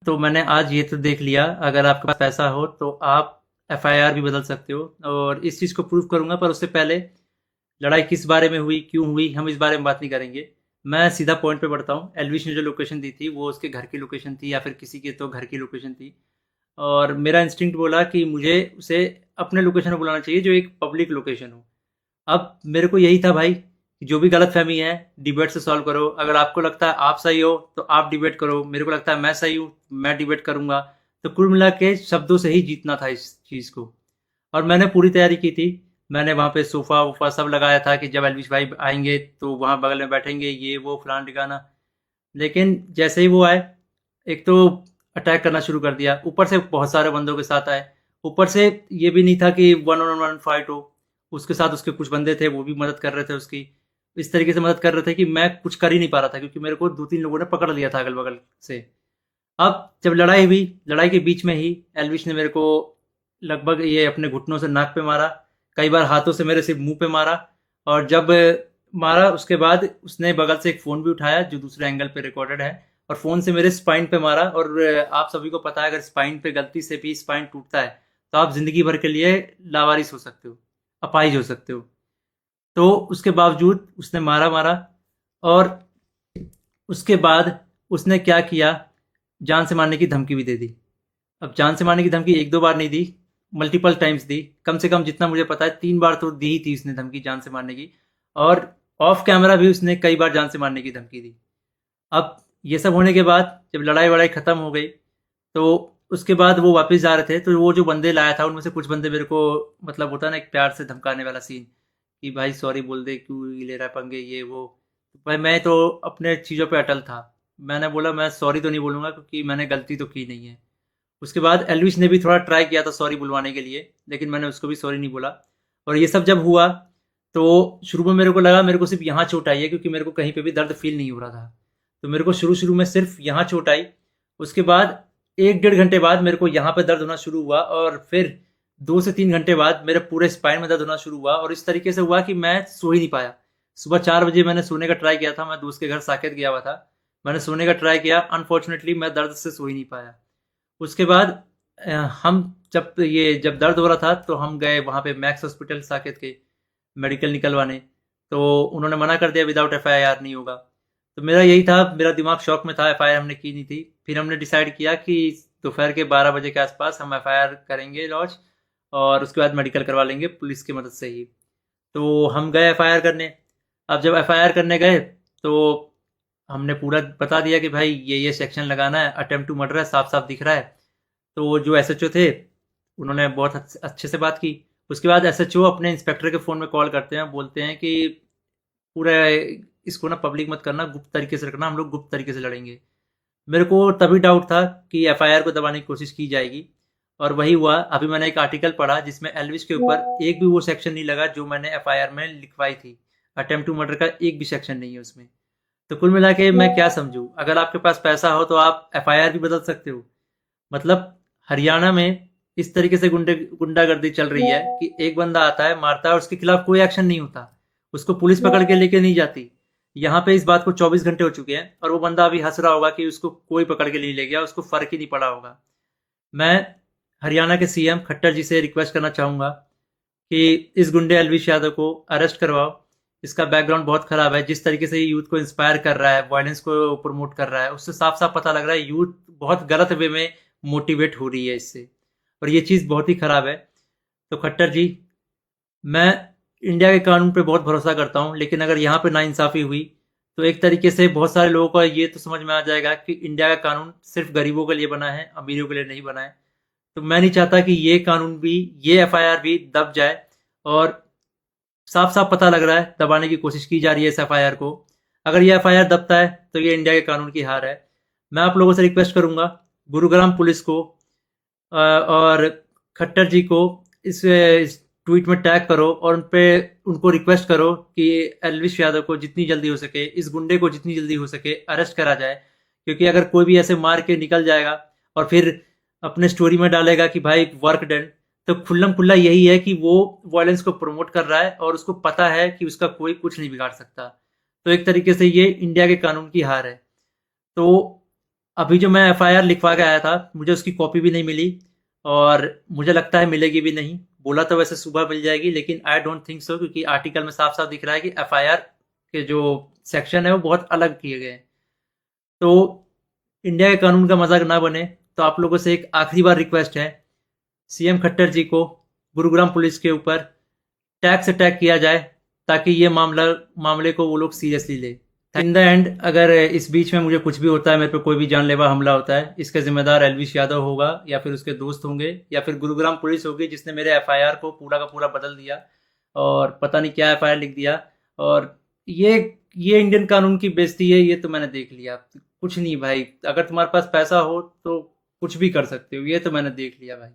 तो मैंने आज ये तो देख लिया, अगर आपके पास पैसा हो तो आप एफआईआर भी बदल सकते हो, और इस चीज़ को प्रूव करूंगा। पर उससे पहले लड़ाई किस बारे में हुई, क्यों हुई, हम इस बारे में बात नहीं करेंगे। मैं सीधा पॉइंट पे बढ़ता हूँ। एलविश ने जो लोकेशन दी थी वो उसके घर की लोकेशन थी, या फिर किसी के तो घर की लोकेशन थी। और मेरा इंस्टिंक्ट बोला कि मुझे उसे अपने लोकेशन में बुलाना चाहिए, जो एक पब्लिक लोकेशन हो। अब मेरे को यही था भाई, जो भी गलतफहमी है डिबेट से सॉल्व करो। अगर आपको लगता है आप सही हो तो आप डिबेट करो, मेरे को लगता है मैं सही हूँ, मैं डिबेट करूंगा। तो कुल मिला के शब्दों से ही जीतना था इस चीज़ को। और मैंने पूरी तैयारी की थी। मैंने वहाँ पे सोफ़ा वोफ़ा सब लगाया था कि जब एलविश भाई आएंगे तो वहाँ बगल में बैठेंगे, ये वो फलाना ठिकाना। लेकिन जैसे ही वो आए, एक तो अटैक करना शुरू कर दिया, ऊपर से बहुत सारे बंदों के साथ आए। ऊपर से ये भी नहीं था कि वन ऑन वन फाइट हो, उसके साथ उसके कुछ बंदे थे, वो भी मदद कर रहे थे उसकी। इस तरीके से मदद कर रहे थे कि मैं कुछ कर ही नहीं पा रहा था, क्योंकि मेरे को दो तीन लोगों ने पकड़ लिया था अगल बगल से। अब जब लड़ाई हुई, लड़ाई के बीच में ही एलविश ने मेरे को लगभग ये अपने घुटनों से नाक पे मारा, कई बार हाथों से मेरे सिर्फ मुंह पे मारा। और जब मारा उसके बाद उसने बगल से एक फ़ोन भी उठाया जो दूसरे एंगल पे रिकॉर्डेड है, और फ़ोन से मेरे स्पाइन पे मारा। और आप सभी को पता है, अगर स्पाइन पे गलती से भी स्पाइन टूटता है तो आप ज़िंदगी भर के लिए लावारिस हो सकते हो, अपाहिज हो सकते हो। तो उसके बावजूद उसने मारा मारा। और उसके बाद उसने क्या किया, जान से मारने की धमकी भी दे दी। अब जान से मारने की धमकी एक दो बार नहीं दी, मल्टीपल टाइम्स दी। कम से कम जितना मुझे पता है 3 बार तो दी ही थी उसने धमकी जान से मारने की। और ऑफ कैमरा भी उसने कई बार जान से मारने की धमकी दी। अब ये सब होने के बाद जब लड़ाई वड़ाई ख़त्म हो गई, तो उसके बाद वो वापस जा रहे थे, तो वो जो बंदे लाया था उनमें से कुछ बंदे मेरे को, मतलब होता है ना एक प्यार से धमकाने वाला सीन, कि भाई सॉरी बोल दे, क्यों ले रहा है पंगे, ये वो। भाई मैं तो अपने चीज़ों पे अटल था। मैंने बोला मैं सॉरी तो नहीं बोलूँगा, क्योंकि मैंने गलती तो की नहीं है। उसके बाद एल्विश ने भी थोड़ा ट्राई किया था सॉरी बुलवाने के लिए, लेकिन मैंने उसको भी सॉरी नहीं बोला। और ये सब जब हुआ, तो शुरू में मेरे को लगा मेरे को सिर्फ यहाँ चोट आई है, क्योंकि मेरे को कहीं पे भी दर्द फील नहीं हो रहा था। तो मेरे को शुरू शुरू में सिर्फ यहाँ चोट आई। उसके बाद एक डेढ़ घंटे बाद मेरे को यहाँ पे दर्द होना शुरू हुआ, और फिर 2 से 3 घंटे बाद मेरे पूरे स्पाइन में दर्द होना शुरू हुआ। और इस तरीके से हुआ कि मैं सो ही नहीं पाया। सुबह 4 बजे मैंने सोने का ट्राई किया था, मैं दोस्त के घर साकेत गया हुआ था। मैंने सोने का ट्राई किया, अनफॉर्चुनेटली मैं दर्द से सो ही नहीं पाया। उसके बाद हम जब दर्द हो रहा था तो हम गए वहाँ पे मैक्स हॉस्पिटल साकेत के, मेडिकल निकलवाने। तो उन्होंने मना कर दिया, विदाउट एफआईआर नहीं होगा। तो मेरा यही था, मेरा दिमाग शॉक में था, एफआईआर हमने की नहीं थी। फिर हमने डिसाइड किया कि दोपहर के 12 बजे के आसपास हम एफआईआर करेंगे लॉन्च, और उसके बाद मेडिकल करवा लेंगे पुलिस की मदद से ही। तो हम गए एफआईआर करने। अब जब एफआईआर करने गए, तो हमने पूरा बता दिया कि भाई ये सेक्शन लगाना है, अटेम्प्ट टू मर्डर है, साफ साफ दिख रहा है। तो वो जो एसएचओ थे, उन्होंने बहुत अच्छे से बात की। उसके बाद एसएचओ अपने इंस्पेक्टर के फ़ोन में कॉल करते हैं, बोलते हैं कि पूरा इसको ना पब्लिक मत करना, गुप्त तरीके से रखना, हम लोग गुप्त तरीके से लड़ेंगे। मेरे को तभी डाउट था कि एफआईआर को दबाने की कोशिश की जाएगी। और वही हुआ। अभी मैंने एक आर्टिकल पढ़ा जिसमें एल्विस के ऊपर एक भी वो सेक्शन नहीं लगा जो मैंने एफआईआर में लिखवाई थी। अटेम्प्ट टू मर्डर का एक भी सेक्शन नहीं है उसमें। तो कुल मिला के मैं क्या समझूं, अगर आपके पास पैसा हो तो आप एफआईआर भी बदल सकते हो। मतलब हरियाणा में इस तरीके से गुंडागर्दी चल रही है कि एक बंदा आता है, मारता है, और उसके खिलाफ कोई एक्शन नहीं होता, उसको पुलिस पकड़ के लेके नहीं जाती। यहाँ पे इस बात को 24 घंटे हो चुके हैं, और वो बंदा अभी हंस रहा होगा कि उसको कोई पकड़ के नहीं ले गया, उसको फर्क ही नहीं पड़ा होगा। मैं हरियाणा के सीएम खट्टर जी से रिक्वेस्ट करना चाहूँगा कि इस गुंडे एलविश यादव को अरेस्ट करवाओ। इसका बैकग्राउंड बहुत खराब है, जिस तरीके से ये यूथ को इंस्पायर कर रहा है, वायलेंस को प्रमोट कर रहा है, उससे साफ साफ पता लग रहा है यूथ बहुत गलत वे में मोटिवेट हो रही है इससे। और ये चीज़ बहुत ही खराब है। तो खट्टर जी, मैं इंडिया के कानून पे बहुत भरोसा करता हूँ, लेकिन अगर यहाँ पे नाइंसाफ़ी हुई तो एक तरीके से बहुत सारे लोगों को ये तो समझ में आ जाएगा कि इंडिया का कानून सिर्फ गरीबों के लिए बना है, अमीरों के लिए नहीं बना है। तो मैं नहीं चाहता कि ये कानून भी, ये एफआईआर भी दब जाए। और साफ साफ पता लग रहा है दबाने की कोशिश की जा रही है इस एफआईआर को। अगर ये एफआईआर दबता है तो ये इंडिया के कानून की हार है। मैं आप लोगों से रिक्वेस्ट करूंगा, गुरुग्राम पुलिस को और खट्टर जी को इस ट्वीट में टैग करो, और उन पे उनको रिक्वेस्ट करो कि एलविश यादव को जितनी जल्दी हो सके, इस गुंडे को जितनी जल्दी हो सके अरेस्ट करा जाए। क्योंकि अगर कोई भी ऐसे मार के निकल जाएगा और फिर अपने स्टोरी में डालेगा कि भाई वर्क डन, तो खुल्लम खुल्ला यही है कि वो वायलेंस को प्रमोट कर रहा है, और उसको पता है कि उसका कोई कुछ नहीं बिगाड़ सकता। तो एक तरीके से ये इंडिया के कानून की हार है। तो अभी जो मैं एफआईआर लिखवा के आया था, मुझे उसकी कॉपी भी नहीं मिली और मुझे लगता है मिलेगी भी नहीं। बोला तो वैसे सुबह मिल जाएगी, लेकिन आई डोंट थिंक सो, क्योंकि आर्टिकल में साफ-साफ दिख रहा है कि एफआईआर के जो सेक्शन है वो बहुत अलग किए गए हैं। तो इंडिया के कानून का मजाक ना बने, तो आप लोगों से एक आखिरी बार रिक्वेस्ट है, सीएम खट्टर जी को गुरुग्राम पुलिस के ऊपर टैक्स अटैक किया जाए, ताकि ये मामले को वो लोग सीरियसली ले। इन द एंड अगर इस बीच में मुझे कुछ भी होता है, मेरे पे कोई भी जानलेवा हमला होता है, इसका जिम्मेदार एलविश यादव होगा या फिर उसके दोस्त होंगे या फिर गुरुग्राम पुलिस होगी, जिसने मेरे एफआईआर को पूरा का पूरा बदल दिया और पता नहीं क्या एफआईआर लिख दिया। और ये ये इंडियन कानून की बेइज्जती है, ये तो मैंने देख लिया। कुछ नहीं भाई, अगर तुम्हारे पास पैसा हो तो कुछ भी कर सकते हो, ये तो मैंने देख लिया भाई।